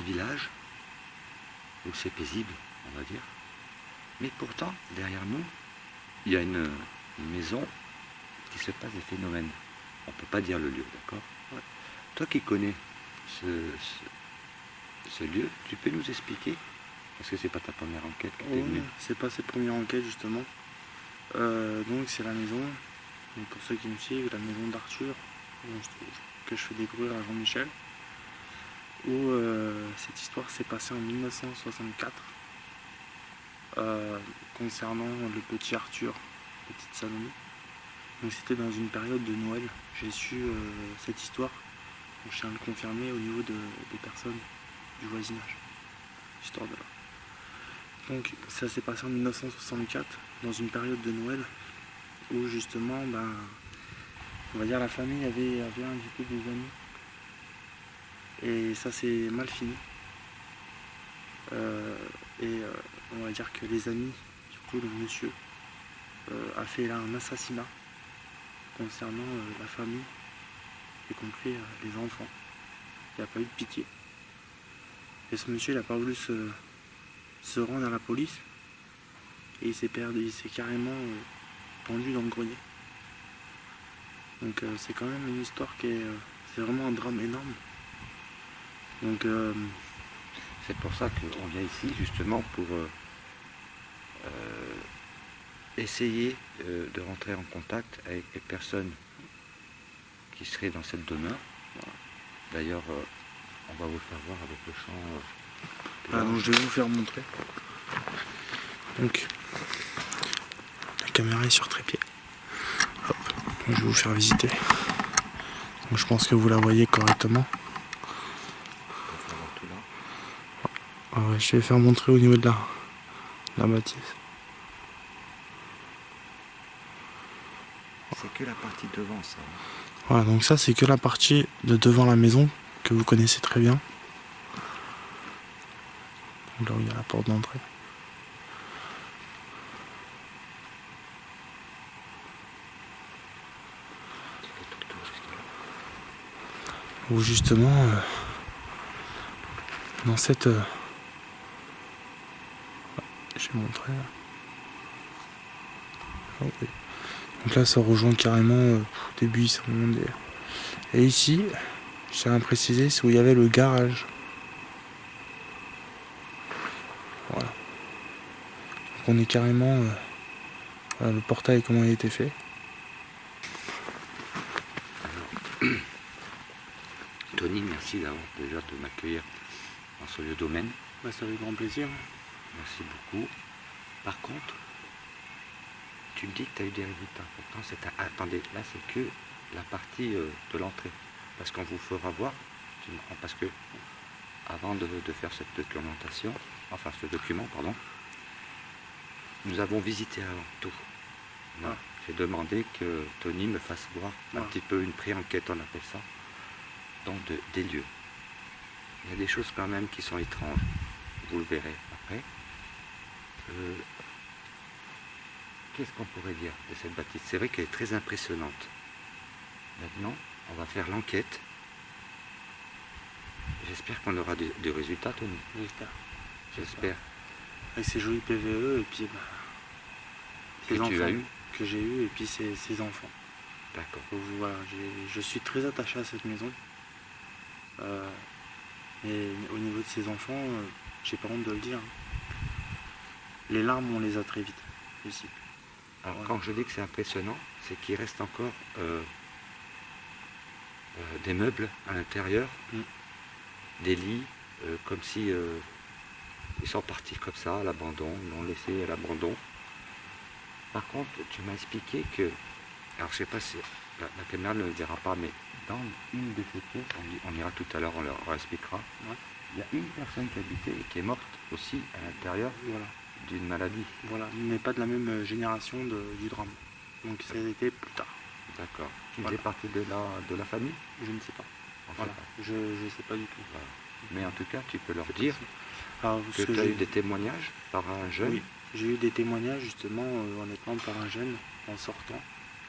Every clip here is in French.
village où c'est paisible, on va dire. Mais pourtant, derrière nous, il y a une maison qui se passe des phénomènes. On ne peut pas dire le lieu, d'accord? Ouais. Toi qui connais ce lieu, tu peux nous expliquer? Parce que c'est pas ta première enquête qui t'est venue. C'est pas cette première enquête justement. Donc c'est la maison, donc pour ceux qui me suivent, la maison d'Arthur, que je fais découvrir à Jean-Michel, où cette histoire s'est passée en 1964, concernant le petit Arthur, petite Salomé. Donc c'était dans une période de Noël. J'ai su cette histoire, je tiens à le confirmer au niveau des personnes du voisinage, histoire de là. Donc ça s'est passé en 1964, dans une période de Noël, où justement, on va dire la famille avait invité des amis. Et ça s'est mal fini. On va dire que les amis, du coup le monsieur, a fait là un assassinat concernant la famille, y compris les enfants. Il n'y a pas eu de pitié. Et ce monsieur, il n'a pas voulu se rendre à la police. Et il s'est carrément pendu dans le grenier. Donc c'est quand même une histoire c'est vraiment un drame énorme. Donc c'est pour ça qu'on vient ici justement pour essayer de rentrer en contact avec les personnes qui seraient dans cette demeure. Voilà. D'ailleurs, on va vous faire voir avec le champ. Donc je vais vous faire montrer. Donc la caméra est sur trépied. Hop. Donc, je vais vous faire visiter. Donc, je pense que vous la voyez correctement. Ouais, je vais faire montrer au niveau de la bâtisse. C'est que la partie devant ça. Voilà, donc ça c'est que la partie de devant la maison que vous connaissez très bien. Donc là où il y a la porte d'entrée. Où justement dans cette je vais montrer là. Oh, oui. Donc là ça rejoint carrément des buissons. Et ici, je tiens à préciser, c'est où il y avait le garage. Voilà. Donc on est carrément voilà, le portail comment il a été fait. Alors, Tony, merci d'avoir déjà de m'accueillir dans ce lieu domaine. Ça fait grand plaisir. Merci beaucoup. Par contre, tu me dis que tu as eu des résultats. Pourtant, attendez, là c'est que la partie de l'entrée. Parce qu'on vous fera voir, parce que avant de faire cette documentation, enfin ce document, pardon, nous avons visité avant tout. Ah. J'ai demandé que Tony me fasse voir un petit peu une pré-enquête, on appelle ça, donc des lieux. Il y a des choses quand même qui sont étranges, vous le verrez après. Qu'est-ce qu'on pourrait dire de cette bâtisse? C'est vrai qu'elle est très impressionnante. Maintenant, on va faire l'enquête. J'espère qu'on aura des résultats, Tony. J'espère. Avec ces jolis PVE et puis ces enfants eu que j'ai eu et puis ces enfants. D'accord. Voilà, je suis très attaché à cette maison. Et au niveau de ces enfants, j'ai pas honte de le dire. Les larmes, on les a très vite ici. Alors quand je dis que c'est impressionnant, c'est qu'il reste encore des meubles à l'intérieur, des lits, comme si ils sont partis comme ça à l'abandon, ils l'ont laissé à l'abandon. Par contre, tu m'as expliqué que, alors je sais pas si la caméra ne le verra pas, mais dans une de ces pièces, on ira tout à l'heure, on leur expliquera, il y a une personne qui habitait et qui est morte aussi à l'intérieur. Voilà. D'une maladie. Voilà, mais pas de la même génération du drame. Donc ça a été plus tard. D'accord. Tu faisais partie de la famille? Je ne sais pas. Voilà. Je ne sais pas du tout. Voilà. Mais en tout cas, tu peux leur dire que tu as eu des témoignages par un jeune. Oui, j'ai eu des témoignages justement, honnêtement, par un jeune en sortant.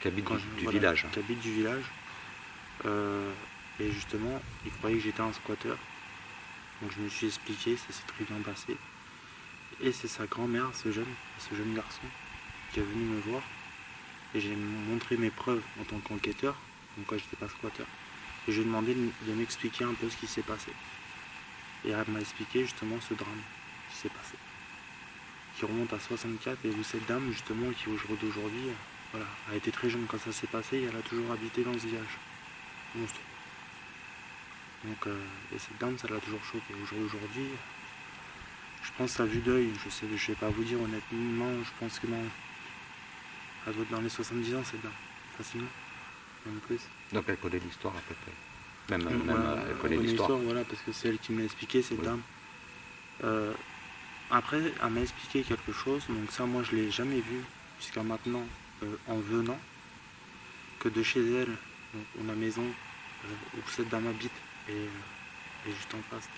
Qui habite du village. Qui habite du village. Et justement, il croyait que j'étais un squatteur. Donc je me suis expliqué, ça s'est très bien passé. Et c'est sa grand-mère, ce jeune garçon, qui est venu me voir. Et j'ai montré mes preuves en tant qu'enquêteur, donc quand j'étais pas squatteur. Et je lui ai demandé de m'expliquer un peu ce qui s'est passé. Et elle m'a expliqué justement ce drame qui s'est passé. Qui remonte à 64 et où cette dame justement qui au jour d'aujourd'hui voilà, a été très jeune quand ça s'est passé et elle a toujours habité dans ce village. Monstre. Donc et cette dame ça l'a toujours choqué. Au jour d'aujourd'hui, je pense à vue d'œil, je vais pas vous dire honnêtement, je pense que non. Elle doit être dans les 70 ans cette dame, facilement. Même plus. Donc elle connaît l'histoire à peu près. Voilà, Elle connaît l'histoire. Voilà, parce que c'est elle qui m'a expliqué cette Oui. dame. Après, elle m'a expliqué quelque chose, donc ça moi je l'ai jamais vu jusqu'à maintenant en venant, que de chez elle, donc, la maison où cette dame habite est juste en face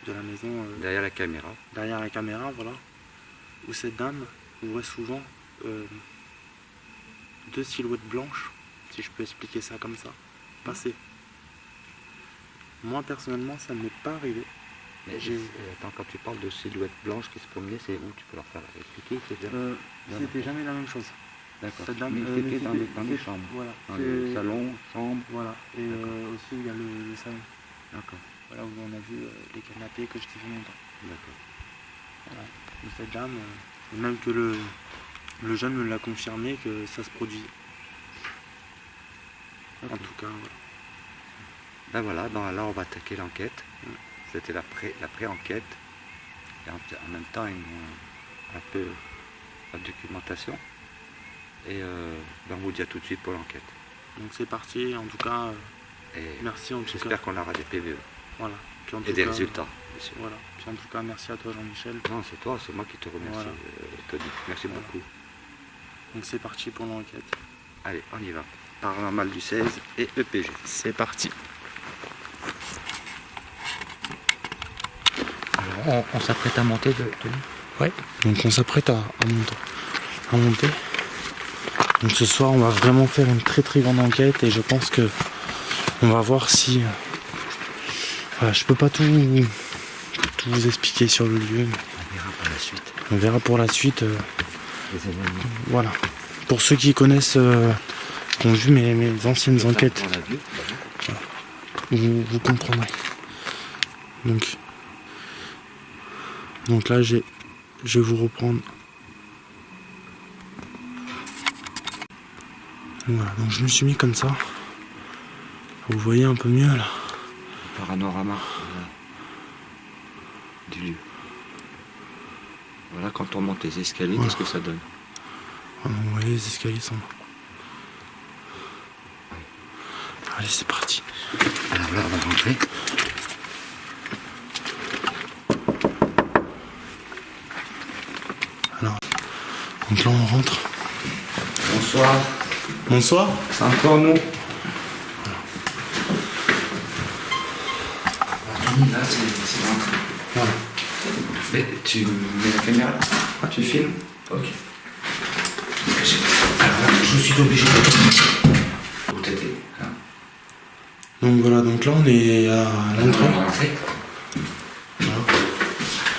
de la maison. Derrière la caméra. Derrière la caméra, voilà. Où cette dame ouvrait souvent deux silhouettes blanches, si je peux expliquer ça comme ça, passer. Moi personnellement ça ne m'est pas arrivé. Mais attends, quand tu parles de silhouettes blanches qui se promenaient, c'est où tu peux leur faire expliquer? C'était jamais la même chose. D'accord. Cette dame, Mais c'était dans les chambres. Voilà. Dans le salon, chambre. Voilà. Et aussi il y a le salon. D'accord. Voilà où on a vu les canapés que je t'ai fait longtemps. D'accord. Voilà. Et cette dame, même que le jeune me l'a confirmé que ça se produisait. Okay. En tout cas, voilà. Ben voilà, là on va attaquer l'enquête. C'était la pré-enquête et en même temps un peu la documentation. Et on vous dit à tout de suite pour l'enquête. Donc c'est parti, en tout cas, merci en tout cas. J'espère qu'on aura des PVE. Voilà. Puis en Et tout des cas, résultats, bien sûr. Voilà. Puis en tout cas, merci à toi Jean-Michel. Non, c'est toi, c'est moi qui te remercie, Voilà. Tony. Merci beaucoup. Donc c'est parti pour l'enquête. Allez, on y va. Paranormal du 16 et EPG. C'est parti. Alors, on s'apprête à monter, Tony? Ouais, donc on s'apprête à monter. Donc ce soir, on va vraiment faire une très très grande enquête et je pense que on va voir si... Voilà, je peux pas tout vous expliquer sur le lieu. On verra pour la suite. On verra pour la suite. Les événements. Voilà. Pour ceux qui connaissent, qui ont vu mes anciennes enquêtes, On l'a vu. vous comprendrez. Donc là, je vais vous reprendre. Voilà, donc je me suis mis comme ça. Vous voyez un peu mieux là. Panorama du lieu. Voilà, quand on monte les escaliers, Voilà. qu'est-ce que ça donne? Vous voyez, les escaliers sont là. Allez, c'est parti. Alors là, on va rentrer. Alors, donc là, on rentre. Bonsoir. Bonsoir. C'est encore nous. Là, c'est l'entrée. Voilà. Mais tu mets la caméra? Tu filmes? Ok. Alors, je suis obligé de vous t'aider. Hein. Donc voilà, donc là, on est à l'entrée. On va rentrer. Voilà.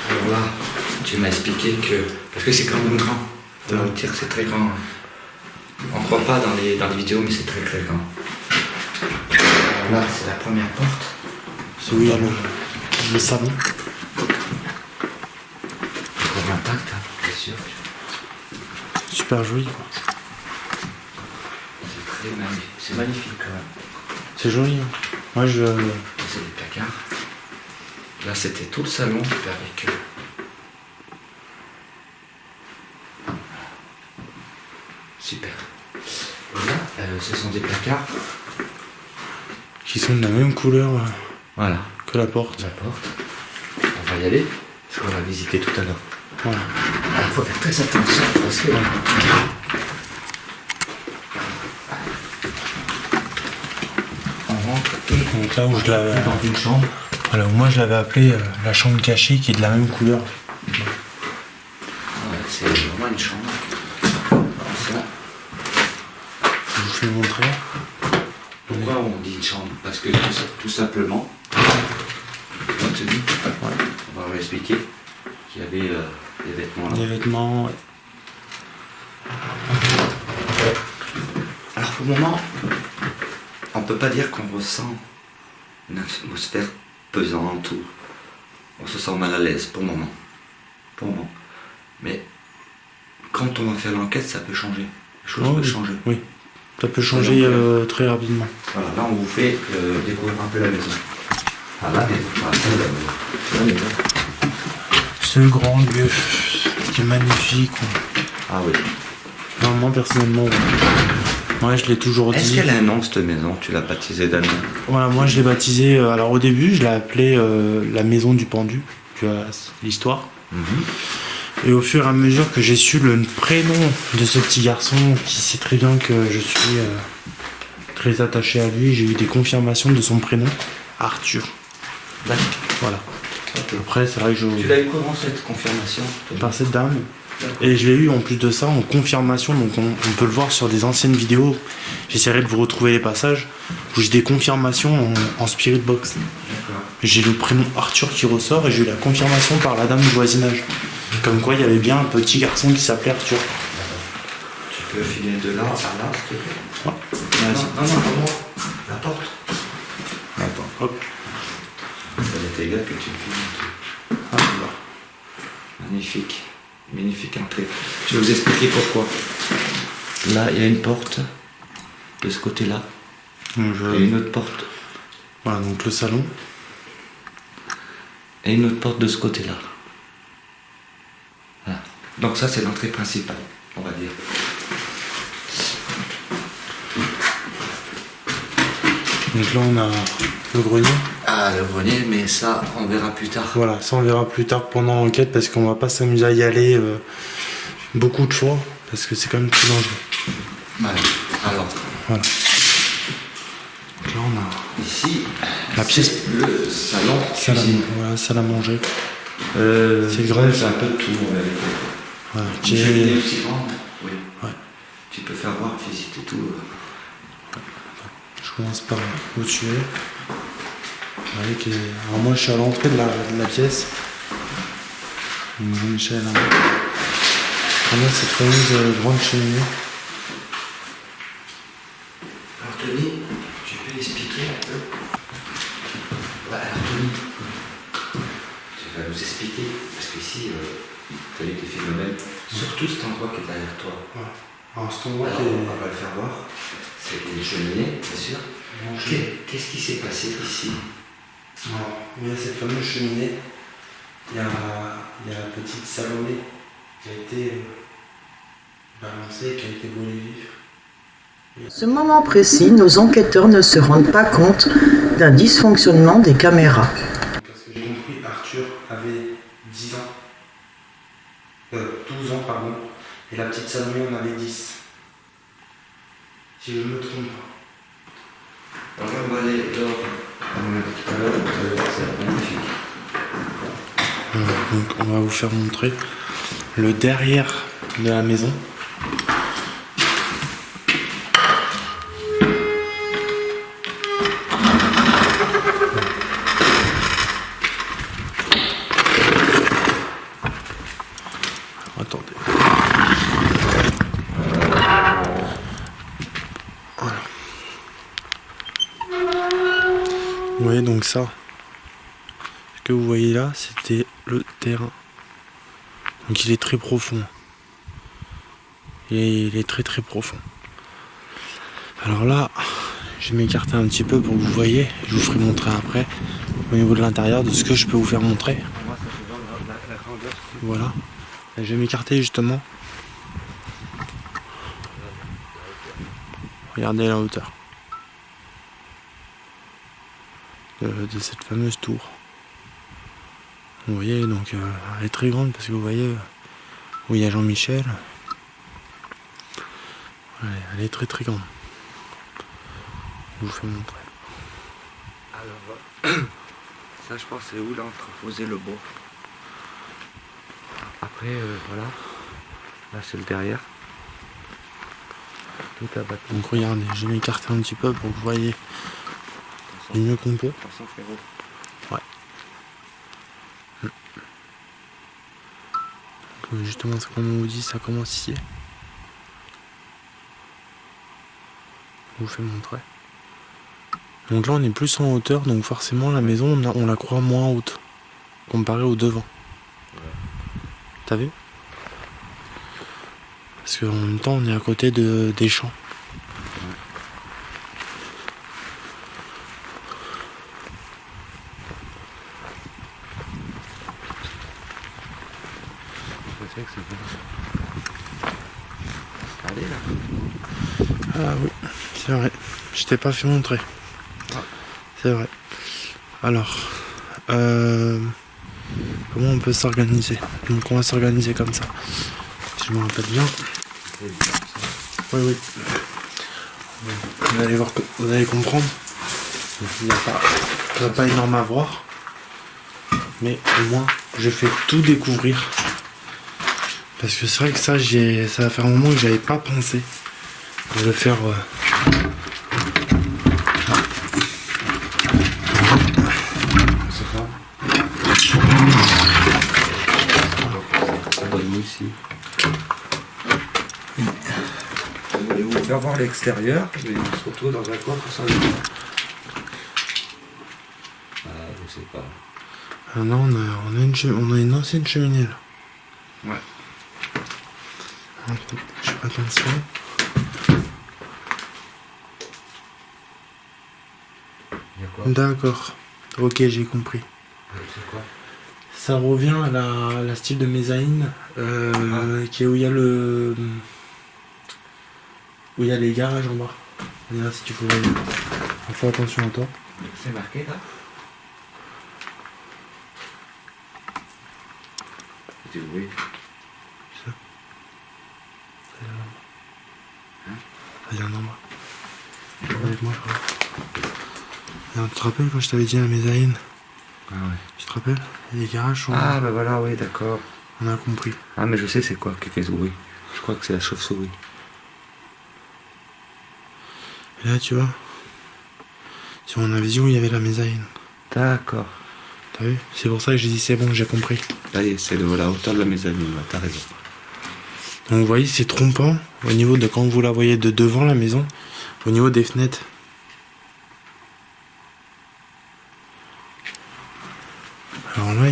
Alors là, tu m'as expliqué que... Parce que c'est quand même grand. On va dire que c'est très grand. On ne croit pas dans les vidéos, mais c'est très très grand. Alors là, c'est la première porte. C'est où il y a le salon. Encore intact, hein, bien sûr. Super joli, quoi. C'est très magnifique. C'est magnifique quand même. C'est joli. Hein. Moi, C'est des placards. Là, c'était tout le salon avec... Super. Et là, ce sont des placards. Qui sont de la même couleur Voilà. que la porte. La porte. On va y aller, parce qu'on l'a visité tout à l'heure. Voilà. Alors, il faut faire très attention, parce que... On rentre et... Donc là où je l'avais... dans une chambre. Voilà, moi je l'avais appelé la chambre cachée qui est de la même couleur. Ouais, c'est vraiment une chambre. Comme ça. Je vous fais montrer. Pourquoi on dit une chambre? Parce que tout simplement, tenue. Ouais. On va vous expliquer qu'il y avait des vêtements là. Des vêtements, ouais. Alors pour le moment, on peut pas dire qu'on ressent une atmosphère pesante ou on se sent mal à l'aise pour le moment. Pour le moment. Mais quand on va faire l'enquête, ça peut changer. Les choses peuvent changer. Oui, ça peut changer très rapidement. Voilà, là on vous fait découvrir un peu la maison. Ah là, Ce grand lieu qui est magnifique. Ah oui. Non, moi personnellement, ouais, je l'ai toujours dit. Est-ce qu'elle a un nom cette maison? Tu l'as baptisée d'un nom? Voilà, moi je l'ai baptisé. Alors au début, je l'ai appelé la maison du pendu. Tu vois l'histoire. Et au fur et à mesure que j'ai su le prénom de ce petit garçon, qui sait très bien que je suis très attaché à lui, j'ai eu des confirmations de son prénom, Arthur. D'accord. Voilà. Après, c'est vrai que Tu l'as eu comment cette confirmation? par cette dame. Et je l'ai eu en plus de ça en confirmation, donc on peut le voir sur des anciennes vidéos. J'essaierai de vous retrouver les passages où j'ai des confirmations en spirit box. J'ai le prénom Arthur qui ressort et j'ai eu la confirmation par la dame du voisinage. Comme quoi il y avait bien un petit garçon qui s'appelait Arthur. Tu peux filer de là à là, s'il te plaît? Ouais. Non, la porte. Attends, hop. Ça va être égal que tu me files. Ah, là. Magnifique. Magnifique entrée. Je vais vous expliquer pourquoi. Là, il y a une porte de ce côté-là. Et une autre porte. Voilà, donc le salon. Et une autre porte de ce côté-là. Voilà. Donc ça, c'est l'entrée principale, on va dire. Donc là, on a le grenier. Ah, le grenier, mais ça, on verra plus tard. Voilà, ça on verra plus tard pendant l'enquête parce qu'on va pas s'amuser à y aller beaucoup de fois parce que c'est quand même plus dangereux. Voilà. Alors. Voilà. Donc là, on a ici, la pièce. Le salon. Voilà, salle à manger. C'est grand, c'est un peu de tout. Voilà, Une cheminée aussi grande. Oui. Ouais. Tu peux faire voir, visiter tout. Je commence par au-dessus. Alors moi je suis à l'entrée de la pièce. Michel là. On a cette fameuse grande cheminée. Alors Tony, tu peux expliquer un peu? Ouais, alors Tony, tu vas nous expliquer, parce qu'ici, tu as eu des phénomènes, surtout cet endroit qui est derrière toi. Ouais. Alors cet endroit on va le faire voir. C'est des cheminées, bien sûr. Qu'est-ce qui s'est passé ici? Alors, il y a cette fameuse cheminée, il y a la petite Salomé qui a été balancée, qui a été brûlée vive. À ce moment précis, nos enquêteurs ne se rendent pas compte d'un dysfonctionnement des caméras. Parce que j'ai compris, Arthur avait 10 ans, 12 ans pardon, et la petite Salomé en avait 10. Si je ne me trompe pas. Alors on va aller dehors. Comme on a dit tout à l'heure, vous allez voir, c'est magnifique. Donc on va vous faire montrer le derrière de la maison. Attendez. Voilà. Vous voyez donc ça. Ce que vous voyez là, c'était le terrain. Donc il est très profond. Il est très très profond. Alors là, je vais m'écarter un petit peu pour que vous voyez. Je vous ferai montrer après au niveau de l'intérieur de ce que je peux vous faire montrer. Voilà. Et je vais m'écarter justement. Regardez la hauteur de cette fameuse tour. Vous voyez, donc elle est très grande parce que vous voyez où il y a Jean-Michel. Elle est très très grande. Je vous fais montrer. Alors, ça je pense c'est où là entreposé le bois. Après, voilà. Là c'est le derrière. Tout abattu. Donc regardez, je vais m'écarter un petit peu pour que vous voyez du mieux qu'on peut. Attention frérot. Ouais. justement, c'est comme on vous dit, ça commence ici. Je vous fais montrer. Donc là on est plus en hauteur, donc forcément la maison on la croit moins haute comparé au devant. T'as vu? Parce qu'en même temps on est à côté des champs. C'est que c'est bon. Allez là. Ah oui, c'est vrai. Je t'ai pas fait montrer. Ah. C'est vrai. Alors, comment on peut s'organiser? Donc on va s'organiser comme ça. Si je me rappelle bien. Oui, oui. Vous allez voir, vous allez comprendre. Il n'y a pas énorme à voir. Mais au moins, je fais tout découvrir. Parce que c'est vrai que ça va faire un moment que j'avais pas pensé de le faire. C'est ça. Ça donne ici. Voulez-vous faire voir l'extérieur? Je vais se retrouver dans un coin pour ça. Ah, je sais pas. Ah non, on a une ancienne cheminée là. Ouais. Je fais attention. Il y a quoi? D'accord. Ok, j'ai compris. C'est quoi? Ça revient à la style de mezzanine, qui est où il y a où il y a les garages en bas. Regarde si tu pouvais. Fais attention à toi. C'est marqué là? Oui. Viens en bas. Avec moi, je crois. Tu te rappelles quand je t'avais dit la mezzanine? Ah ouais. Tu te rappelles? Les garages sont... Ah bah voilà, oui, d'accord. On a compris. Ah mais je sais c'est quoi qui fait ce bruit. Je crois que c'est la chauve-souris. Et là, tu vois, sur mon vision, il y avait la mezzanine. D'accord. T'as vu? C'est pour ça que j'ai dit c'est bon, j'ai compris. Là, c'est la hauteur de la mezzanine, t'as raison. Donc vous voyez, c'est trompant au niveau de quand vous la voyez de devant la maison, au niveau des fenêtres. Alors là,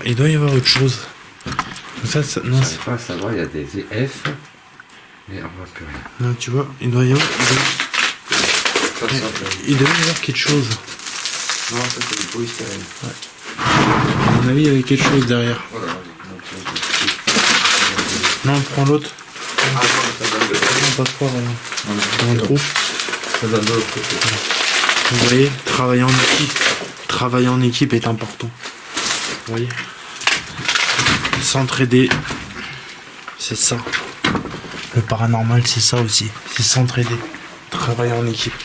il doit y avoir autre chose. Donc ça, non, c'est pas à savoir, il y a des F, mais on voit plus rien. Non, tu vois, il doit y avoir quelque chose. Non, ça c'est du polystyrène. Ouais. À mon avis, il y avait quelque chose derrière. Voilà. Non, prends l'autre. Ah non, ça donne de l'autre. Non, pas trop, rien. Dans le trou. Ça donne de l'autre côté. Vous voyez, travailler en équipe. Travailler en équipe est important. Vous voyez, s'entraider, c'est ça. Le paranormal, c'est ça aussi. C'est s'entraider. Travailler en équipe.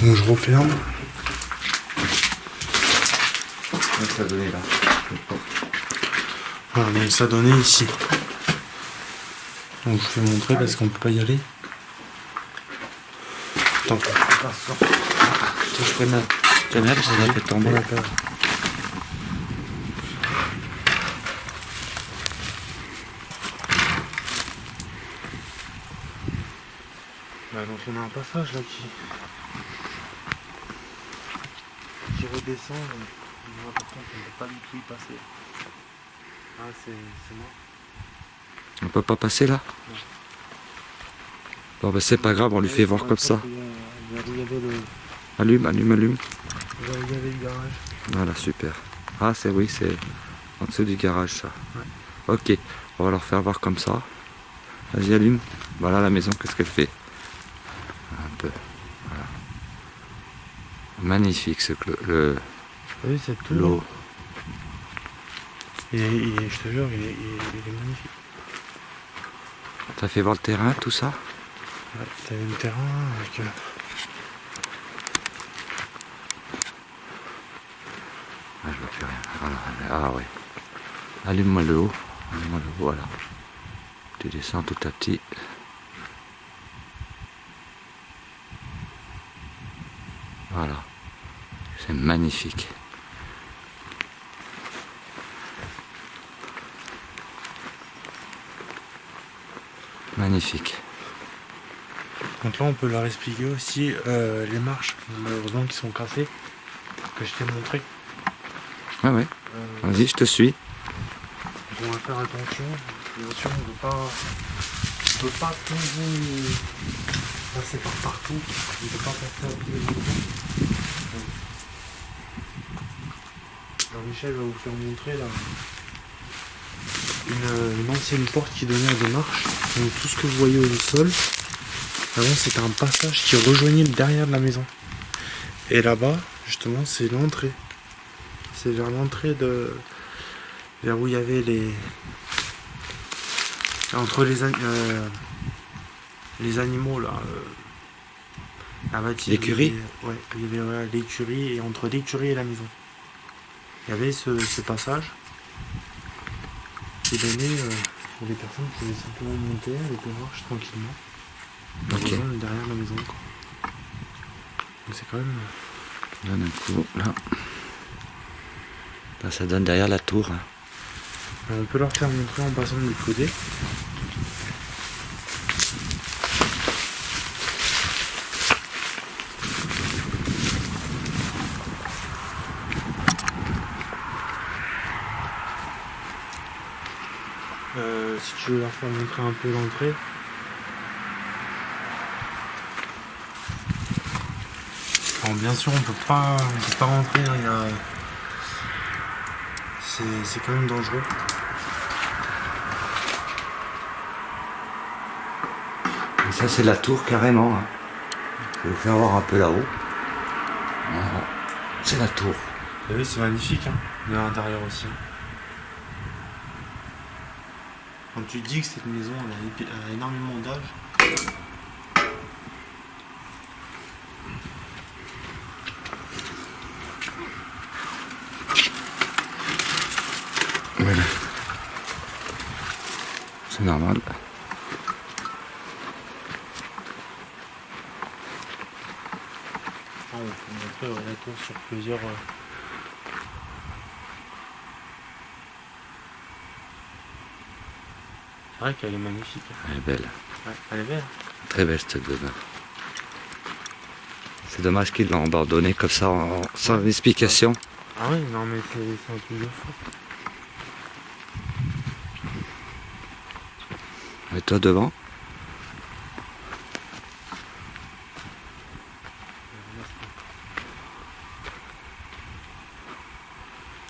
Donc je referme. Ça donnait là. Voilà, donc ça donnait ici. Donc je vais montrer parce qu'on peut pas y aller. Attends. Je prends la caméra parce que ça fait tomber. Bah donc on a un passage là qui redescend. Par contre on ne peut pas du tout y passer. Ah c'est mort. On peut pas passer là? Non. Bon bah c'est pas grave, on lui fait voir comme ça. Il y avait Allume. le garage. Voilà, super. Ah c'est oui, c'est en dessous du garage ça. Ouais. Ok, on va leur faire voir comme ça. Vas-y allume. Voilà la maison, qu'est-ce qu'elle fait? Un peu. Voilà. Magnifique ce Oui, c'est tout. l'eau. Je te jure, il est magnifique. T'as fait voir le terrain, tout ça? Ouais, t'as vu le terrain avec... Ah, je vois plus rien. Voilà. Ah ouais. Allume-moi le haut. Voilà. Tu descends tout à petit. Voilà. C'est magnifique. Magnifique. Donc là on peut leur expliquer aussi les marches, malheureusement qui sont cassées, que je t'ai montré. Ouais, ouais. Vas-y, je te suis. On va faire attention. Bien sûr, on ne peut pas toujours passer par partout. On ne peut pas passer à tous les endroits. Jean-Michel va vous faire montrer là une ancienne porte qui donnait à des marches. Donc tout ce que vous voyez au sol, avant c'était un passage qui rejoignait le derrière de la maison. Et là-bas, justement, c'est l'entrée. C'est vers l'entrée de... vers où il y avait les... entre les animaux là. Là-bas, l'écurie. Ouais, il y avait l'écurie, et entre l'écurie et la maison. Il y avait ce passage qui donnait pour les personnes qui pouvaient simplement monter avec les marches tranquillement. Ok. Derrière la maison. Quoi. Donc c'est quand même... Donne un coup, là. Là, ça donne derrière la tour. Hein. On peut leur faire montrer en passant de l'autre côté. Si tu veux leur faire montrer un peu l'entrée. Alors bien sûr on peut pas rentrer, hein, c'est quand même dangereux. Et ça c'est la tour carrément. Hein. Je vais vous faire voir un peu là-haut. Voilà. C'est la tour. Et oui c'est magnifique, hein. Il y a l'intérieur aussi. Quand tu dis que cette maison elle a énormément d'âge. Voilà. C'est normal. Ah, on peut montrer la tour sur plusieurs... C'est vrai qu'elle est magnifique. Elle est belle. Ouais, elle est belle. Très belle cette demeure. C'est dommage qu'ils l'ont abandonnée comme ça, sans explication. Ah oui, non mais c'est un truc de fou. Et toi devant?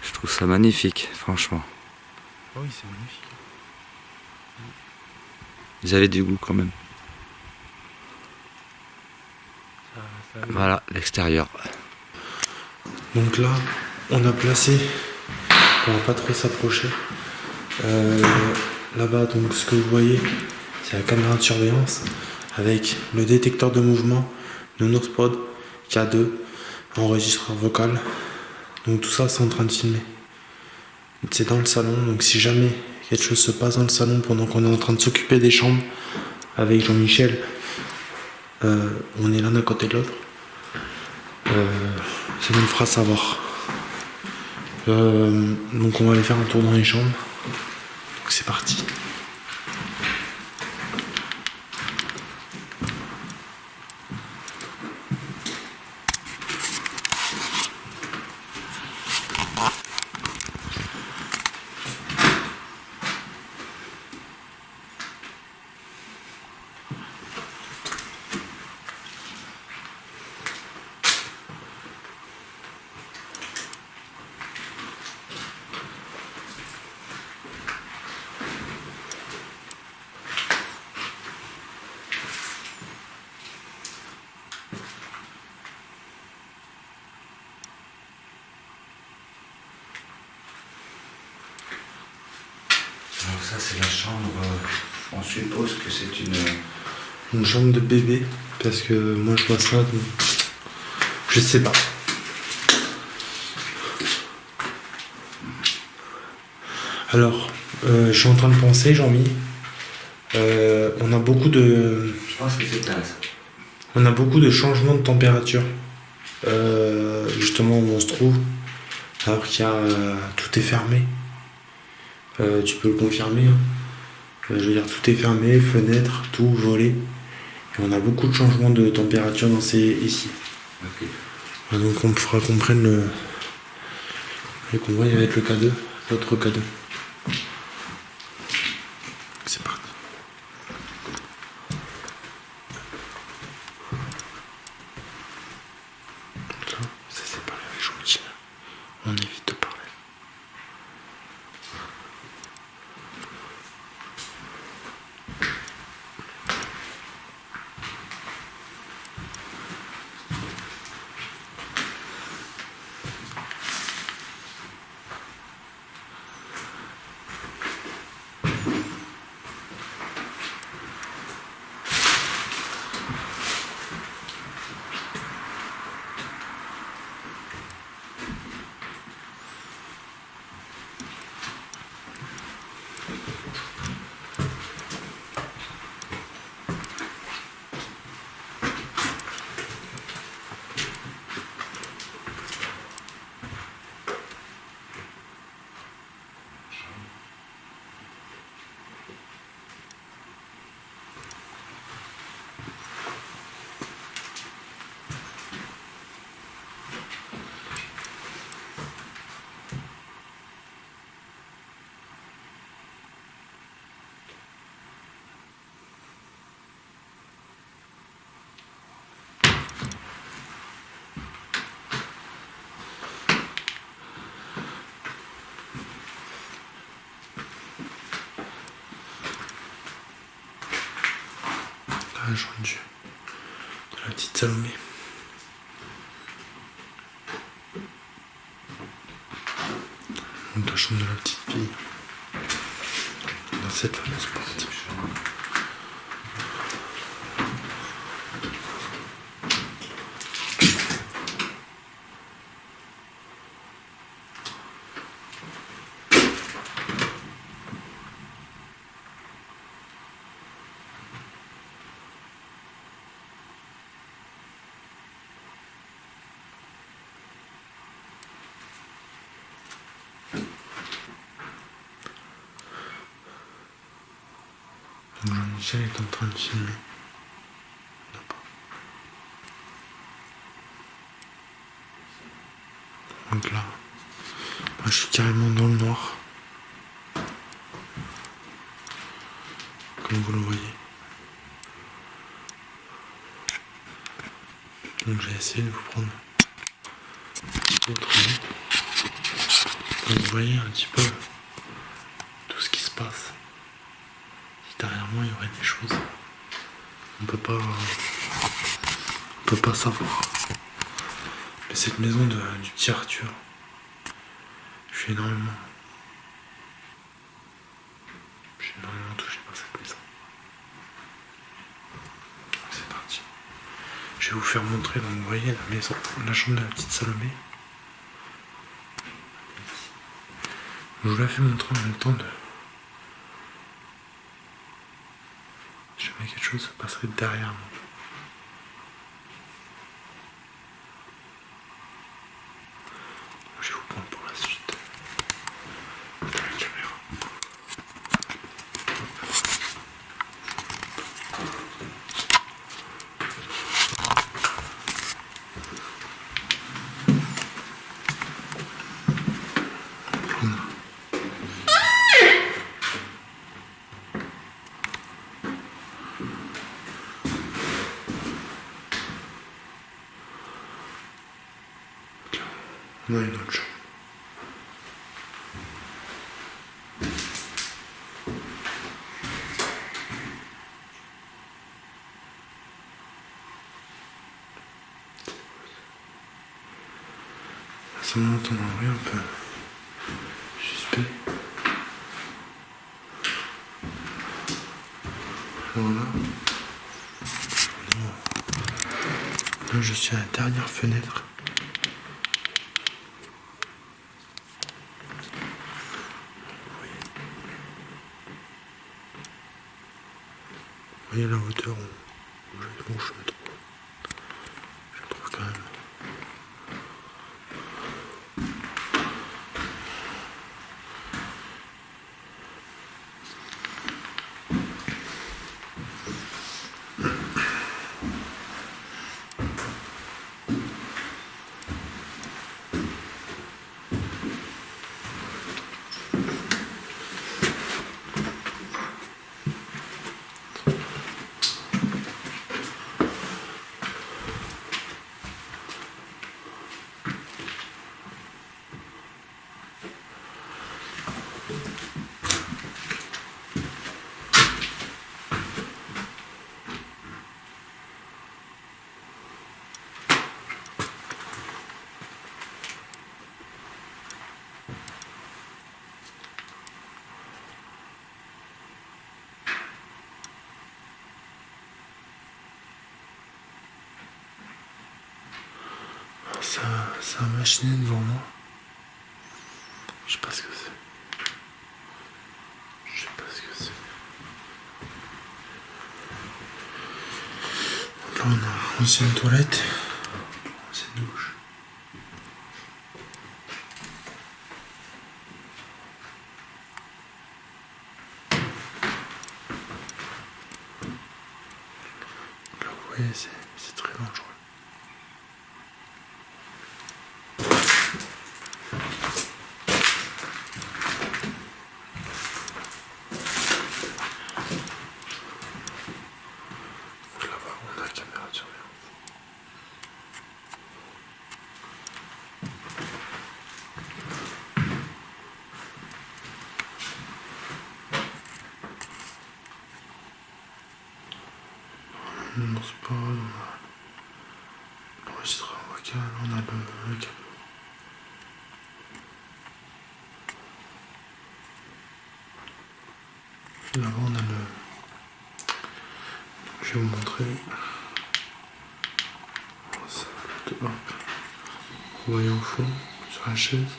Je trouve ça magnifique, franchement. Ah oui, c'est magnifique. Ils avaient du goût quand même. Ça Voilà, l'extérieur. Donc là, on a placé, on va pas trop s'approcher. Là-bas, donc ce que vous voyez, c'est la caméra de surveillance avec le détecteur de mouvement, le Northpod K2, enregistreur vocal. Donc tout ça, c'est en train de filmer. C'est dans le salon, donc si jamais quelque chose se passe dans le salon pendant qu'on est en train de s'occuper des chambres avec Jean-Michel, on est l'un à côté de l'autre. Ça nous le fera savoir. Donc on va aller faire un tour dans les chambres. Donc c'est parti. Alors ça c'est la chambre, on suppose que c'est Une chambre de bébé, parce que moi je vois ça, donc je sais pas. Alors, je suis en train de penser, Jean-Mi, on a beaucoup de... Je pense que c'est ça. On a beaucoup de changements de température. justement où on se trouve, alors qu'il y a tout est fermé. Tu peux le confirmer, hein. Je veux dire, tout est fermé, fenêtres, tout volé. Et on a beaucoup de changements de température dans ici. Ok. Donc on fera qu'on prenne le convoi avec le K2, notre K2. C'est parti. Ça c'est parler avec Jean-Michel. On évite de parler. La chambre de la petite Salomé. Donc la chambre de la petite fille. Dans cette fameuse porte. Donc Jean-Michel est en train de filmer. Donc là, moi je suis carrément dans le noir. Comme vous le voyez. Donc j'ai essayé de vous prendre un petit peu autrement. Donc vous voyez un petit peu tout ce qui se passe. Si derrière moi il y aurait des choses, on peut pas savoir. Mais cette maison du petit Arthur, je suis énormément touché par cette maison. C'est parti. Je vais vous faire montrer, donc vous voyez la maison, la chambre de la petite Salomé. Je vous la fais montrer en même temps de... Si jamais quelque chose se passerait derrière moi. Je vais vous prendre pour la suite. De la caméra. On a une autre chambre. Ça monte en vrai un peu suspect. Voilà. Là je suis à la dernière fenêtre. Vous voyez la hauteur où je me trouve. Je la trouve quand même C'est un machinet devant moi. Je sais pas ce que c'est. Là on a ancienne toilette, ancienne douche. Là vous voyez c'est très dangereux. Là-bas on a la caméra de surveillance. Dans ce pod, on a l'enregistreur vocal, on a le câble. Là-bas on a le... Je vais vous montrer. Hop. Vous voyez au fond, sur la chaise,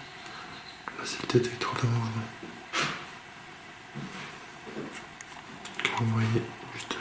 là c'est le détecteur de mouvement. Que vous voyez juste là.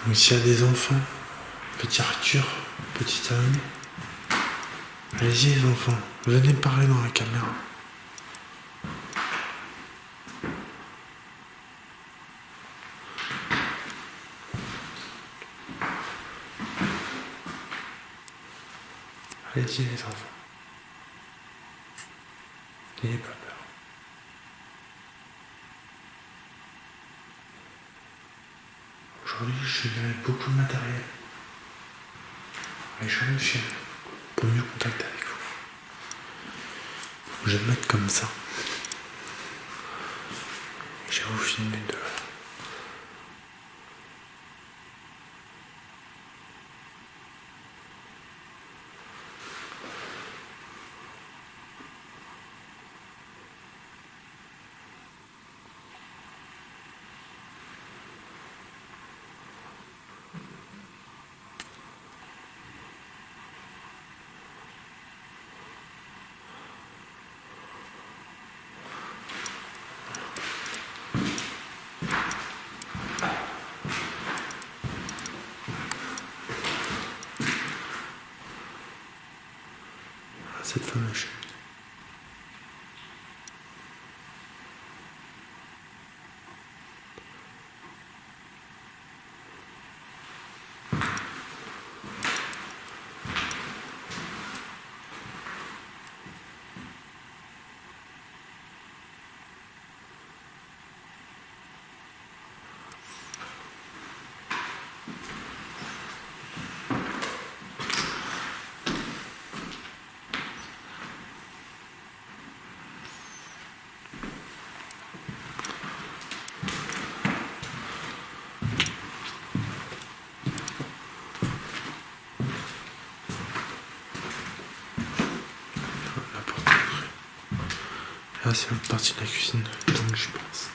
Donc s'il y a des enfants, petit Arthur, petite Anne, allez-y les enfants, venez parler dans la caméra. Allez-y les enfants. N'ayez pas peur. Aujourd'hui, je verrai beaucoup de matériel. Allez, je vais le chien pour mieux contacter avec vous. Je vais me mettre comme ça. Je vais vous filmer de là. Cette fameuse chaîne. Là, c'est l'autre partie de la cuisine, donc je pense.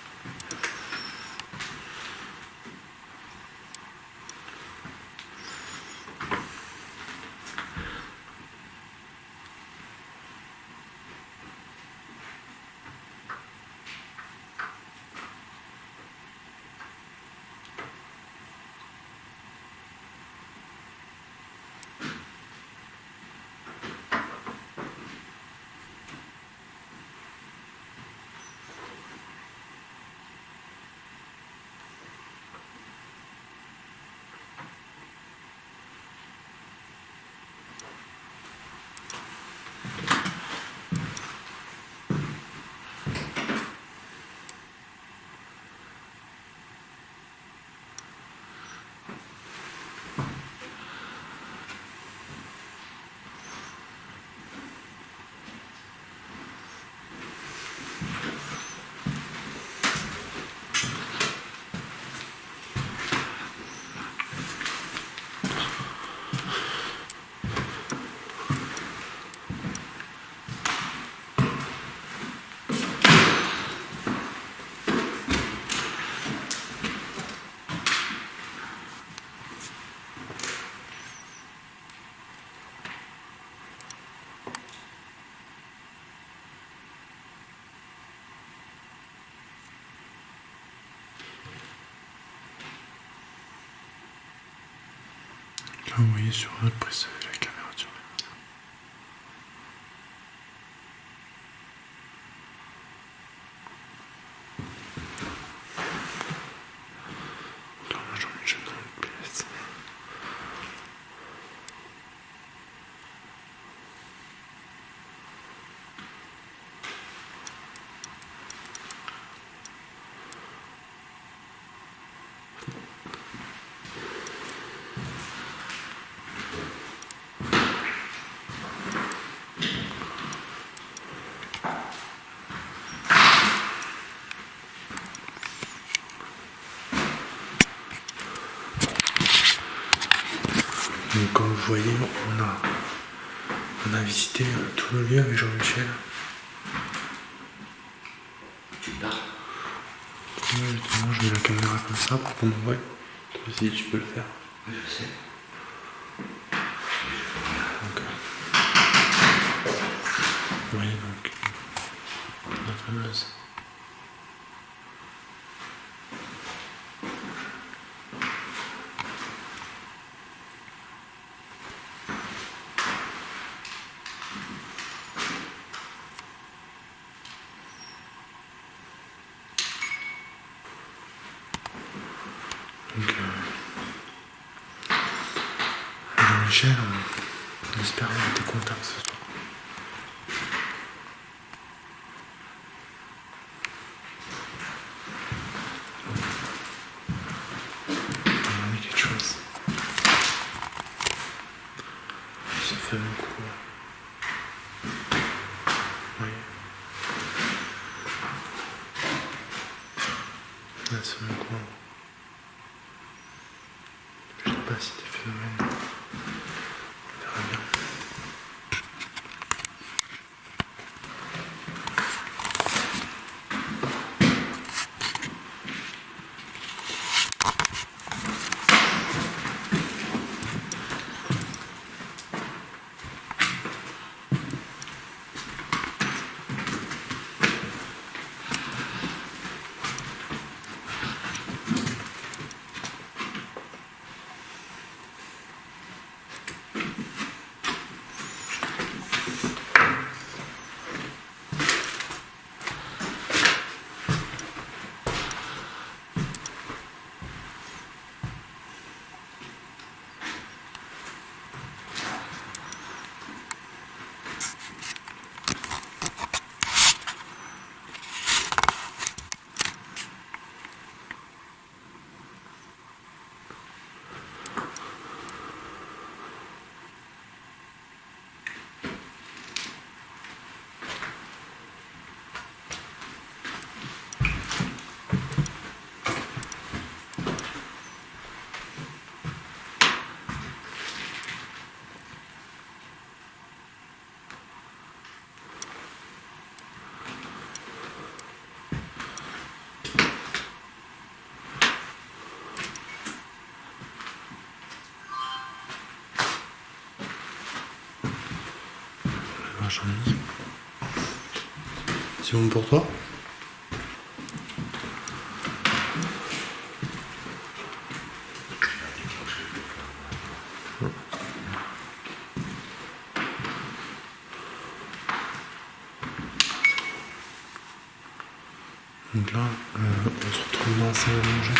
Là, vous voyez sur notre prise de la caméra sur encore un Jean-Michel dans le PS. Donc, comme vous voyez, on a visité tout le lieu avec Jean-Michel. Tu pars. Ouais, justement, je mets la caméra comme ça pour qu'on me voie. Toi aussi, tu peux le faire. Oui, je sais. Donc, vous voyez donc la fameuse. Donc, Jean-Michel, on espère avoir des contacts ce soir. On a mis quelque chose. Ce fameux coup. Oui. Là, ce fameux coup. Je sais pas si des phénomènes. On verra bien. Jean-Mi. C'est bon pour toi? Donc là, on se retrouve dans la salle à manger.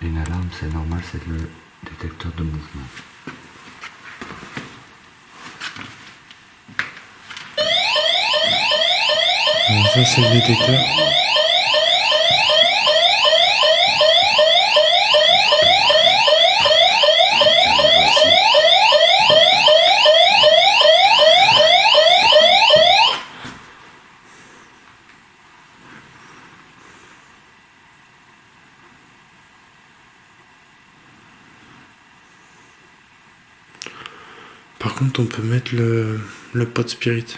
Une alarme, c'est normal, c'est le détecteur de mouvement. Donc ça, c'est le détecteur. Par contre, on peut mettre le pot spirit.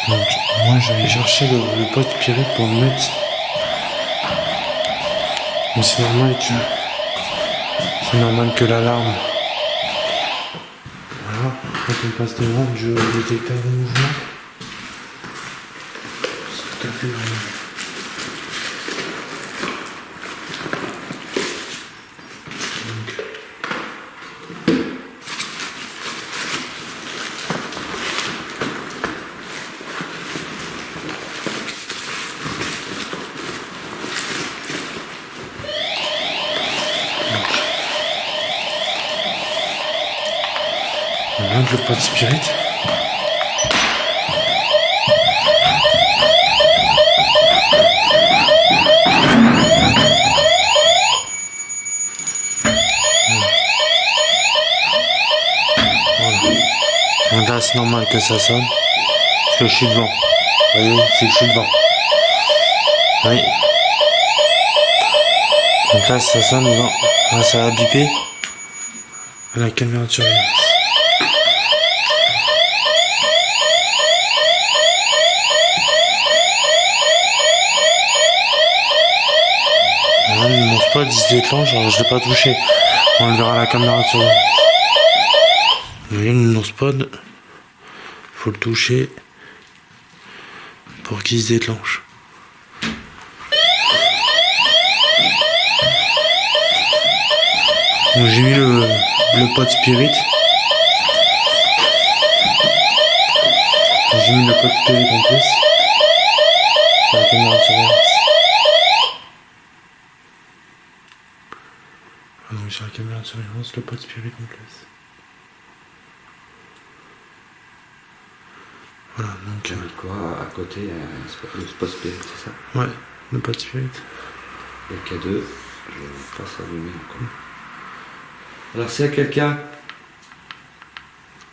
Donc, moi, je vais chercher le pot spirit pour le mettre. Mais c'est normal que l'alarme. Voilà. verra quand on passe devant du détecteur de mouvement. C'est tout à fait normal. Le pot de spirit. Voilà. Donc là c'est normal que ça sonne. Parce que je suis devant. Vous voyez, c'est que je suis devant. Oui. Donc là ça sonne devant. Là ça va biper. À la caméra de surveillance. Mon spot il se déclenche, alors je l'ai pas touché. On le verra à la caméra de surveillance. Vous voyez, mon spot, faut le toucher pour qu'il se déclenche. Donc j'ai mis le pot spirit. J'ai mis le pot spirit en plus. À la caméra de surveillance. Donc sur la caméra de surveillance, le pot spirit en plus. Voilà, donc... Tu as mis quoi à côté, le spot spirit, c'est ça? Ouais, le pot spirit. Le K2, je vais pas s'allumer encore. Alors s'il y a quelqu'un,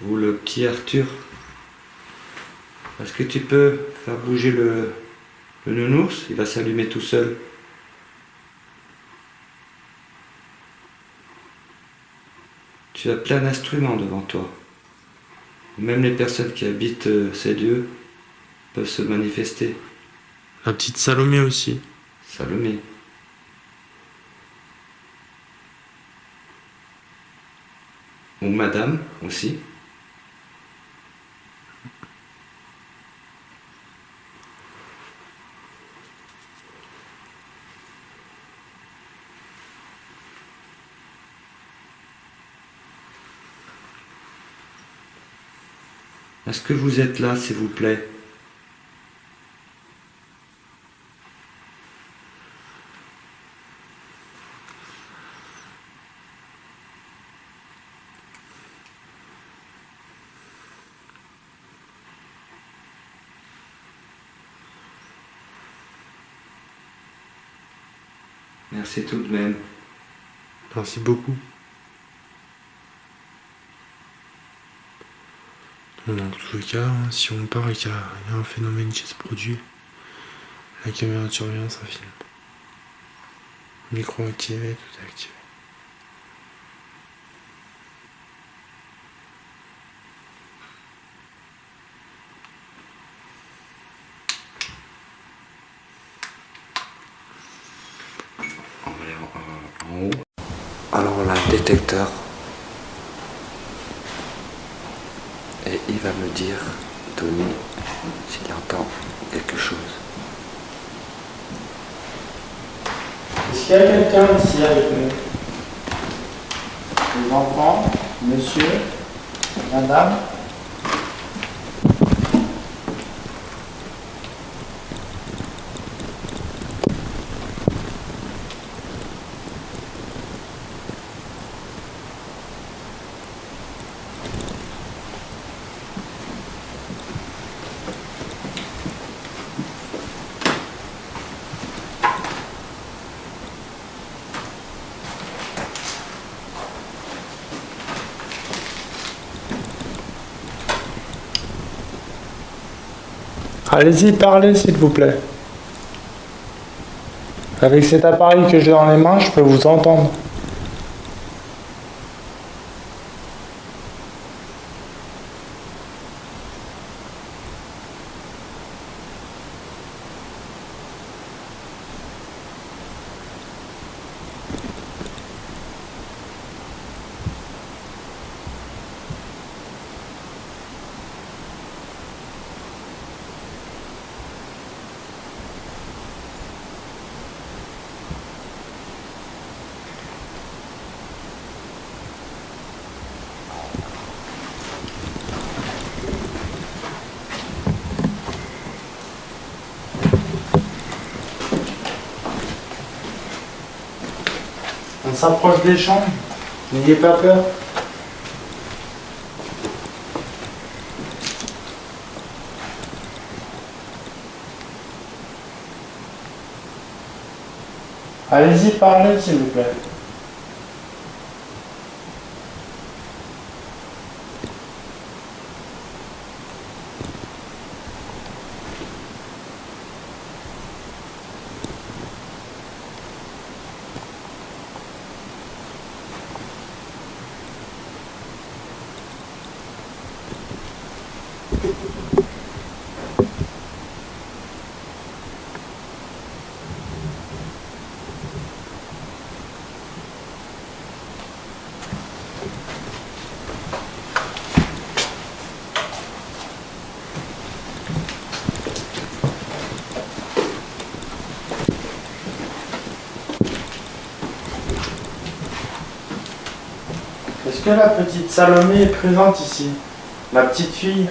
ou le petit Arthur, est-ce que tu peux faire bouger le nounours? Il va s'allumer tout seul. Tu as plein d'instruments devant toi. Même les personnes qui habitent ces lieux peuvent se manifester. La petite Salomé aussi. Salomé. Ou madame aussi. Est-ce que vous êtes là, s'il vous plaît? Merci tout de même. Merci beaucoup. Dans tous les cas, si on part et qu'il y a un phénomène qui se produit, la caméra de surveillance, ça filme. Micro activé, tout est activé. On va aller en haut. Alors là, détecteur. Et il va me dire, Tony, s'il entend quelque chose. Est-ce qu'il y a quelqu'un ici avec nous? Les enfants, monsieur, madame? Allez-y, parlez s'il vous plaît. Avec cet appareil que j'ai dans les mains, je peux vous entendre. s'approche des chambres. N'ayez pas peur. Allez-y, parlez, s'il vous plaît. Est-ce que la petite Salomé est présente ici? Ma petite fille?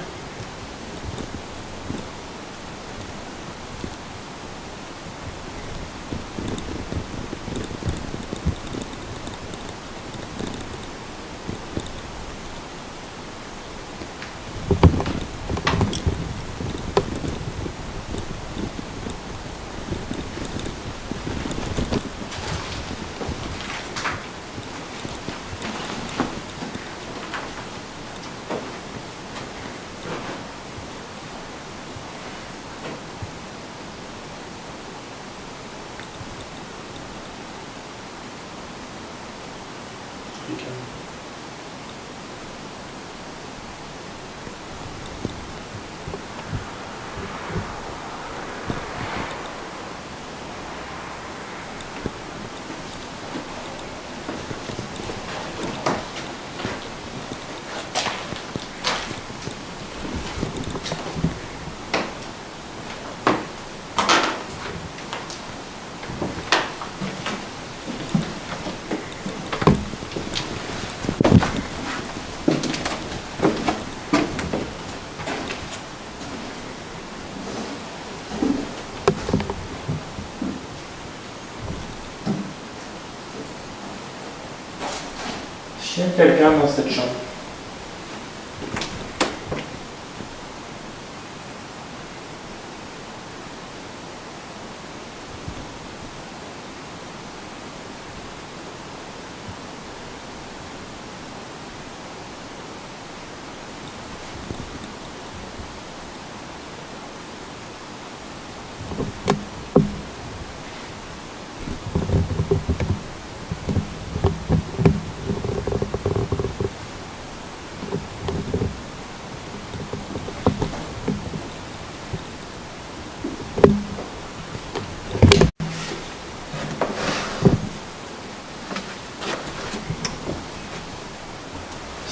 Est-ce qu'il y a quelqu'un dans cette chambre?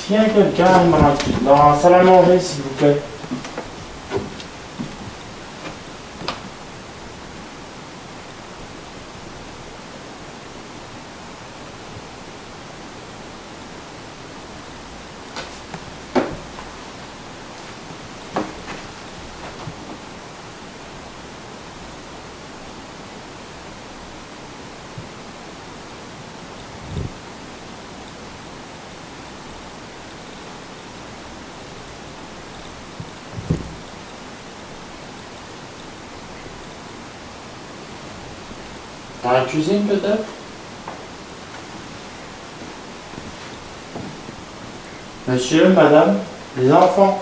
Est-ce qu'il y a quelqu'un dans la salle à manger, s'il vous plaît? Dans la cuisine, peut-être? Monsieur, madame, les enfants.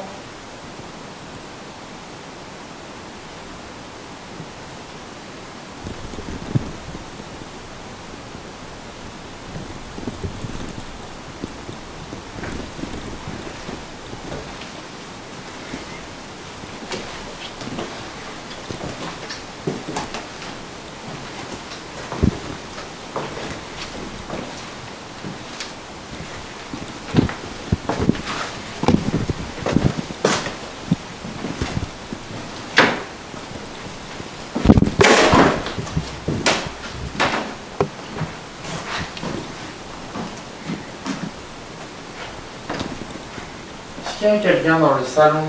Est-ce qu'il y a quelqu'un dans le salon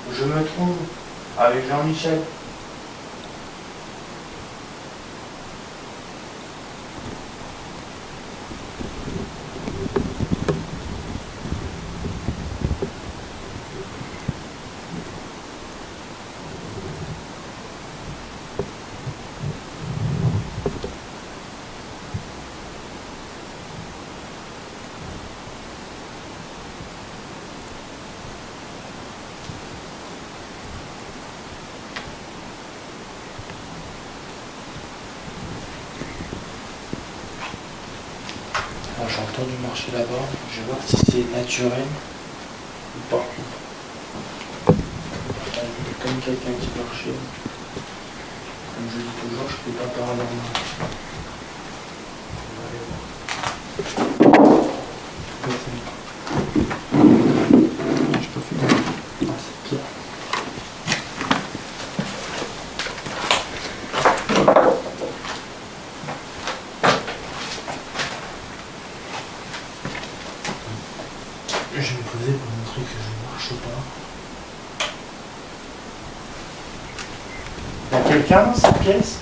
où je me trouve avec Jean-Michel? J'ai entendu marcher là-bas. Je vais voir si c'est naturel ou pas. J'ai entendu comme quelqu'un qui marchait. Comme je dis toujours, je ne fais pas paranormal. On va aller voir. Je peux faire. Ah, c'est pire. Je vais me poser pour montrer que je ne marche pas. Y a quelqu'un dans cette pièce?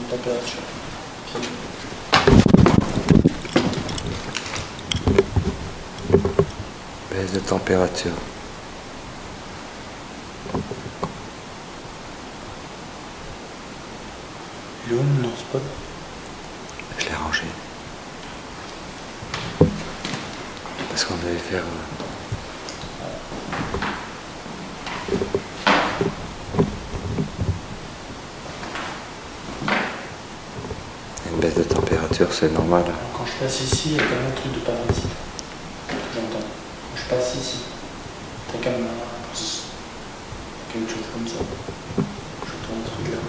Température. Baisse de température. Il est où mon spot? Je l'ai rangé. Parce qu'on devait faire... Une baisse de température, c'est normal. Quand je passe ici, il y a quand même un truc de parasite. J'entends. Quand je passe ici, t'as quand même quelque chose comme ça. J'entends un truc là.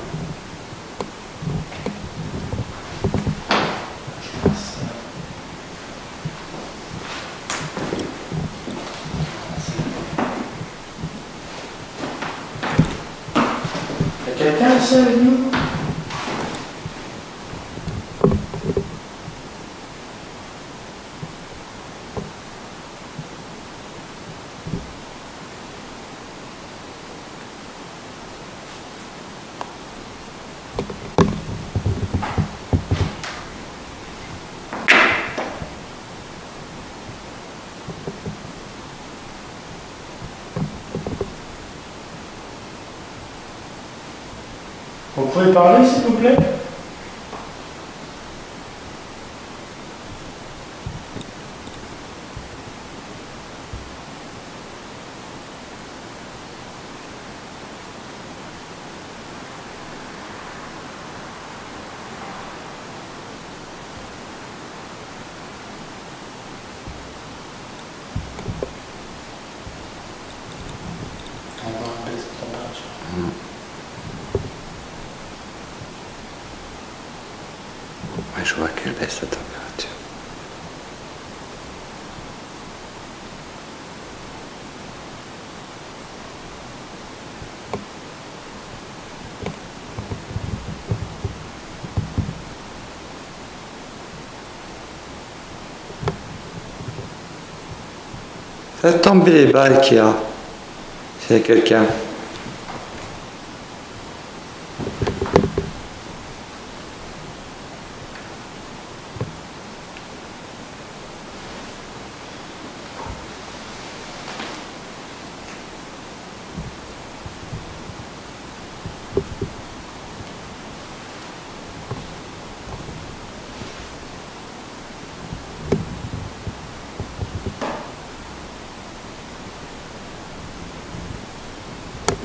Je passe. Y a quelqu'un ici avec nous? Vous pouvez parler, s'il vous plaît? On va avoir une baisse de température. Ouais, je vois qu'elle baisse la température. Faites tomber les balles qu'il y a. S'il y a quelqu'un.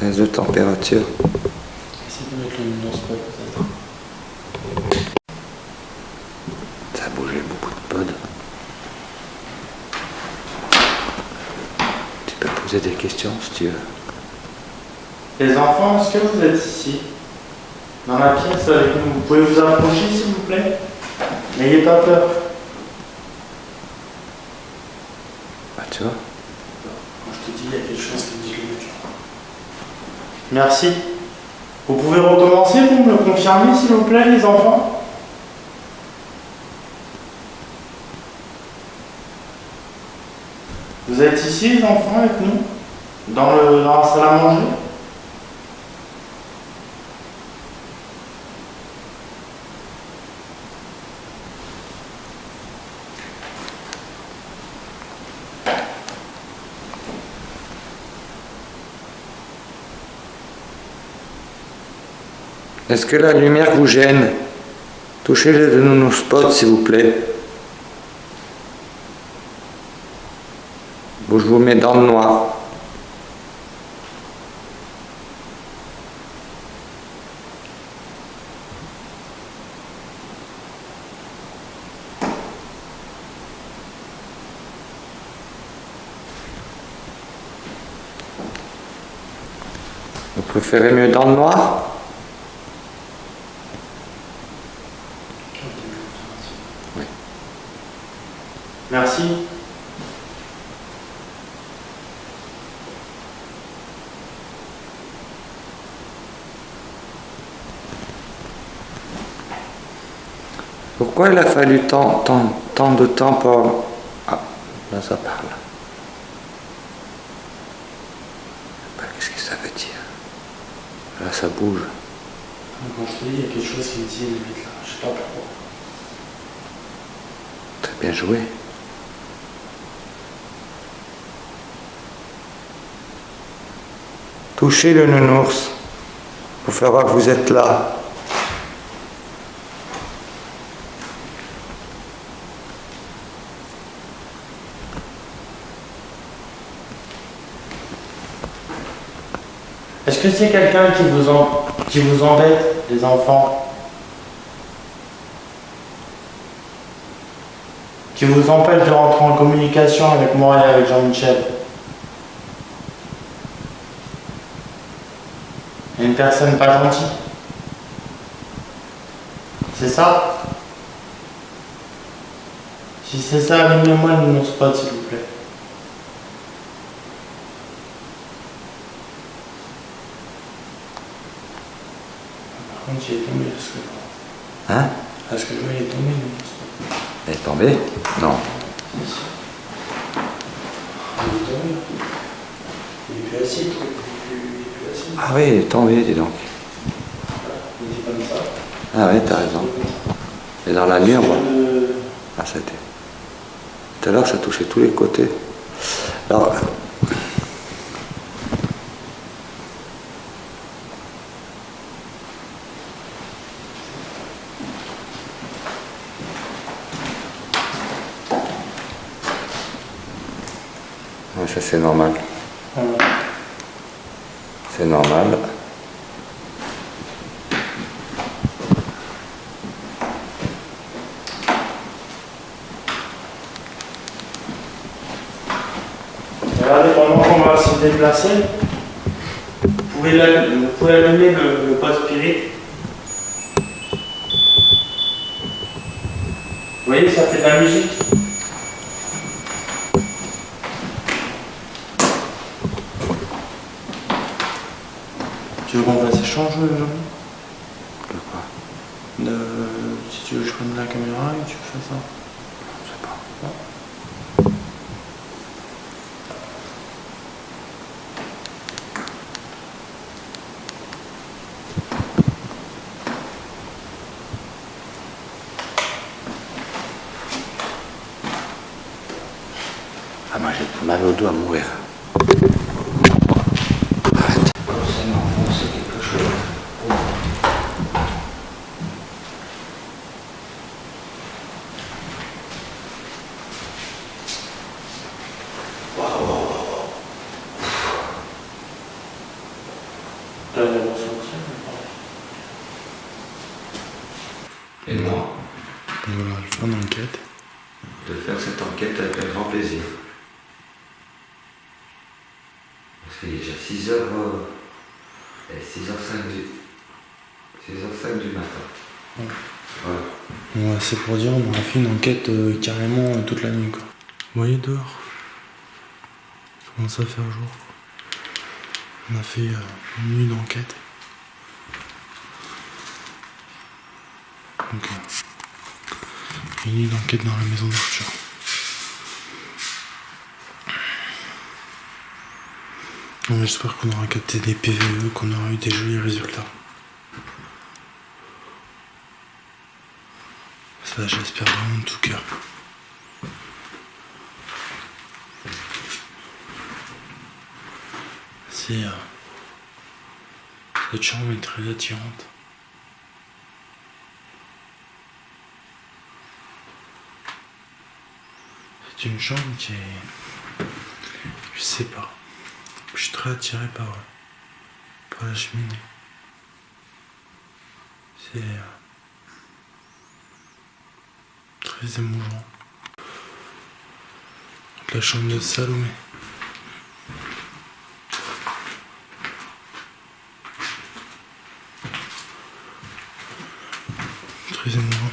Baisse de température. Essayez de mettre le luminoscope peut-être. Ça a bougé beaucoup de pods. Tu peux poser des questions si tu veux. Les enfants, est-ce que vous êtes ici? Dans la pièce avec nous? Vous pouvez vous approcher, s'il vous plaît? N'ayez pas peur. Bah tu vois. Quand je te dis, il y a quelque chose qui me dit le mec. Merci. Vous pouvez recommencer pour me le confirmer, s'il vous plaît, les enfants? Vous êtes ici, les enfants, avec nous? dans la salle à manger? Est-ce que la lumière vous gêne? Touchez le de nos spots, s'il vous plaît. Ou je vous mets dans le noir. Vous préférez mieux dans le noir? Oui. Merci. Pourquoi il a fallu tant de temps pour... Ah, là ça parle. Qu'est-ce que ça veut dire? Là ça bouge. Quand je te dis, il y a quelque chose qui me dit limite là, je sais pas pourquoi. Très bien joué. Touchez le nounours pour faire voir que vous êtes là. Est-ce que c'est quelqu'un qui vous embête, les enfants? Qui vous empêche de rentrer en communication avec moi et avec Jean-Michel? Une personne pas gentille? C'est ça? Si c'est ça, allumez-moi le nounours spot, s'il vous plaît. Par contre, il est tombé, est-ce que... Hein? Est-ce que je vois, il est tombé, le nounours spot? Elle est tombée? Non. Il est tombé. Il est plus acide, il est plus acide. Ah oui, il est tombé, dis donc. Il est comme ça. Ah oui, t'as raison. Et dans la nuit, on voit. Euh, Ah, ça a été. Tout à l'heure, ça touchait tous les côtés. Alors, ouais, ça c'est normal. C'est normal. Regardez, pendant qu'on va se déplacer, vous pouvez allumer le poste spirit. Vous voyez, ça fait de la musique. Tu veux qu'on fasse échange, Jean-Mi? De quoi? Si tu veux que je prenne la caméra et tu fais ça. Je sais pas. Ah, moi j'ai mal au dos à mourir. Arrête. C'est normal, c'est quelque chose. T'as une ressenti? Et moi, Voilà, je fais une enquête. de faire cette enquête avec un grand plaisir. Parce qu'il est déjà 6h, 6h05 du matin. Ouais. Voilà. Ouais, c'est pour dire, on a fait une enquête carrément toute la nuit, quoi. Vous voyez dehors, ça commence à faire jour. On a fait une nuit d'enquête. Donc, une nuit d'enquête dans la maison d'Arthur. Franchement, j'espère qu'on aura capté des PVE, qu'on aura eu des jolis résultats. Ça, j'espère vraiment de tout cœur. Cette chambre est très attirante. C'est une chambre qui est... Je sais pas. Je suis très attiré par la cheminée. C'est très émouvant. La chambre de Salomé. Très émouvant.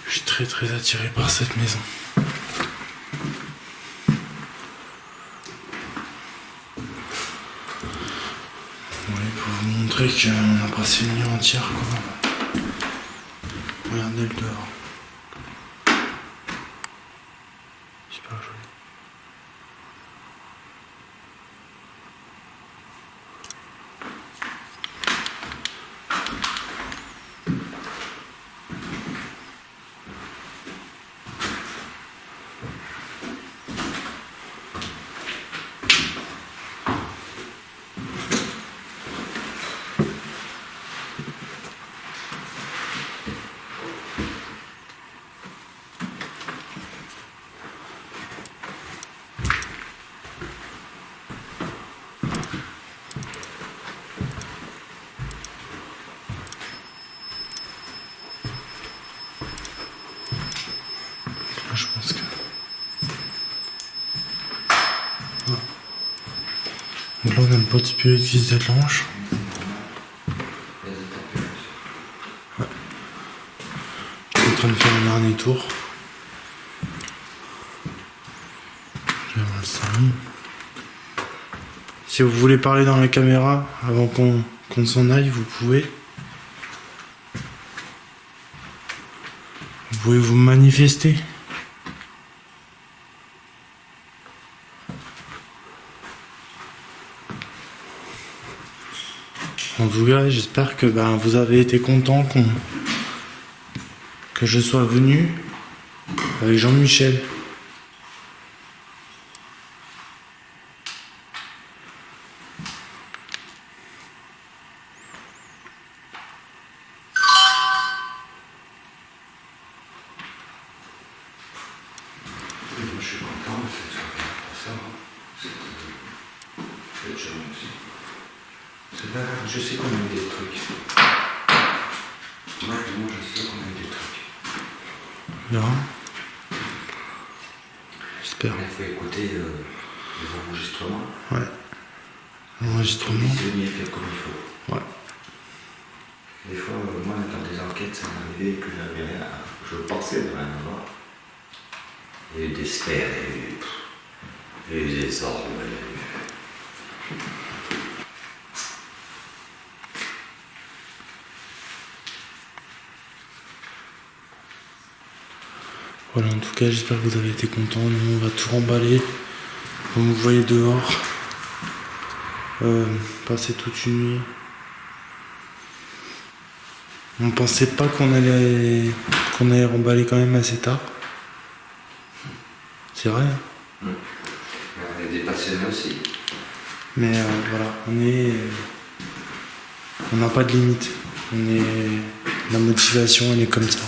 Je suis très attiré par cette maison. Oui, pour vous montrer qu'on a passé une nuit entière quoi. Regardez le dehors. Super joli. Je pense que... Voilà. Donc là on a le pot spirit qui se déclenche. Ouais. Je suis en train de faire un dernier tour. Je vais voir le salon. Si vous voulez parler dans la caméra avant qu'on s'en aille, vous pouvez. Vous pouvez vous manifester. En tout cas, j'espère que vous avez été content que je sois venu avec Jean-Michel. Moi, je suis content de cette soirée pour ça. Cette journée aussi. C'est pas grave, je sais qu'on a eu des trucs. Moi, je sais qu'on a eu des trucs. Là. J'espère. Il faut écouter les enregistrements. Ouais. L'enregistrement. Visionner, faire comme il faut. Ouais. Des fois, moi, dans des enquêtes, ça m'arrivait que j'avais rien. Je pensais de rien avoir. Il y a eu des sphères, il y a eu des ordres, Voilà, en tout cas, j'espère que vous avez été contents. Nous, on va tout remballer. Comme vous voyez dehors. Passer toute une nuit. On pensait pas qu'on allait remballer quand même assez tard. C'est vrai. On est des passionnés aussi. Mais voilà, on n'a pas de limite. La motivation, elle est comme ça.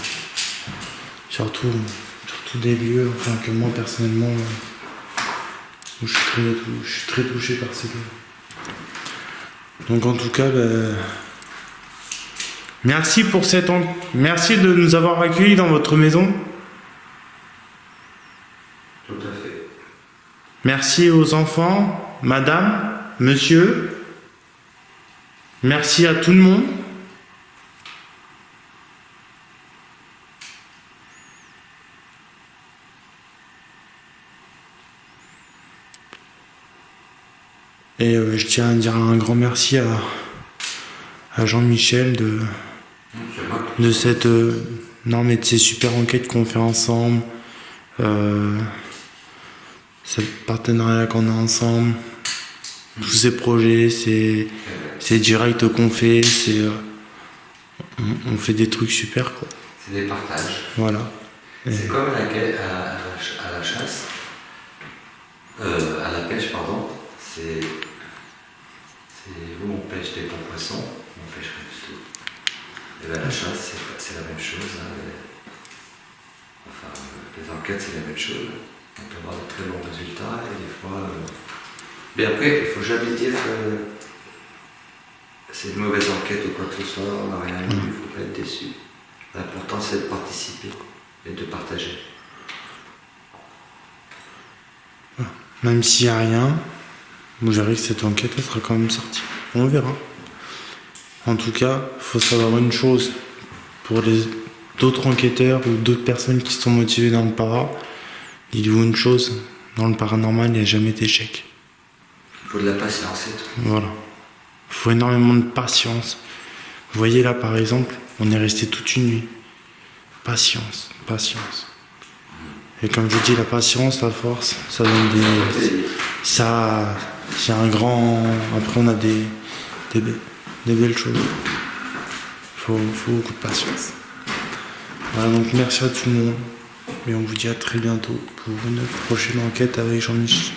Surtout des lieux, enfin que moi personnellement, où je suis très touché par ces lieux. Donc en tout cas, merci pour merci de nous avoir accueillis dans votre maison. Tout à fait. Merci aux enfants, madame, monsieur. Merci à tout le monde. Et je tiens à dire un grand merci à Jean-Michel de cette non mais de ces super enquêtes qu'on fait ensemble, ce partenariat qu'on a ensemble, tous ces projets, c'est direct qu'on fait, on fait des trucs super, quoi. C'est des partages. Voilà. C'est comme à la chasse, à la pêche, pardon. C'est où on pêche des bons poissons, on pêche rien du tout. Et bien la chasse, c'est la même chose. Hein. Enfin, les enquêtes, c'est la même chose. On peut avoir de très bons résultats et des fois. Mais après, il ne faut jamais dire que c'est une mauvaise enquête ou quoi que ce soit, on n'a rien eu, il ne faut pas être déçu. L'important, c'est de participer et de partager. Même s'il n'y a rien, moi j'arrive que cette enquête elle sera quand même sortie. On verra. En tout cas, il faut savoir une chose. Pour les d'autres enquêteurs ou d'autres personnes qui sont motivées dans le para, dites-vous une chose, dans le paranormal, il n'y a jamais d'échec. Il faut de la patience et tout. Voilà. Il faut énormément de patience. Vous voyez là par exemple, on est resté toute une nuit. Patience, patience. Et comme je dis, la patience, la force, ça donne des... Ça... C'est un grand... Après on a des belles choses. Il faut beaucoup de patience. Voilà, donc merci à tout le monde. Et on vous dit à très bientôt pour une prochaine enquête avec Jean-Michel.